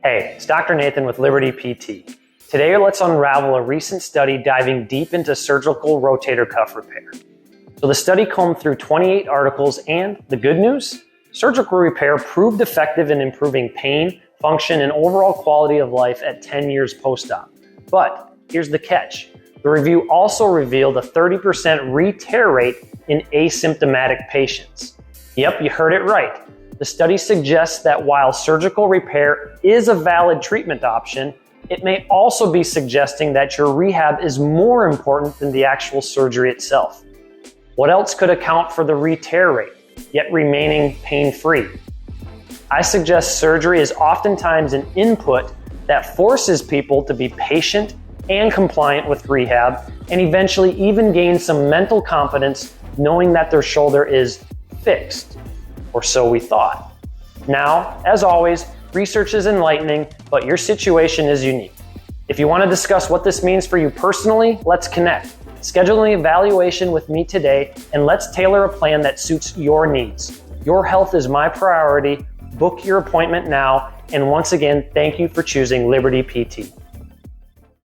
Hey, it's Dr. Nathan with Liberty PT. Today, let's unravel a recent study diving deep into surgical rotator cuff repair. So the study combed through 28 articles, and the good news? Surgical repair proved effective in improving pain, function, and overall quality of life at 10 years post-op. But here's the catch. The review also revealed a 30% re-tear rate in asymptomatic patients. Yep, you heard it right. The study suggests that while surgical repair is a valid treatment option, it may also be suggesting that your rehab is more important than the actual surgery itself. What else could account for the re-tear rate, yet remaining pain-free? I suggest surgery is oftentimes an input that forces people to be patient and compliant with rehab, and eventually even gain some mental confidence knowing that their shoulder is fixed, or so we thought. Now, as always, research is enlightening, but your situation is unique. If you want to discuss what this means for you personally, let's connect. Schedule an evaluation with me today, and let's tailor a plan that suits your needs. Your health is my priority. Book your appointment now, and once again, thank you for choosing Liberty PT.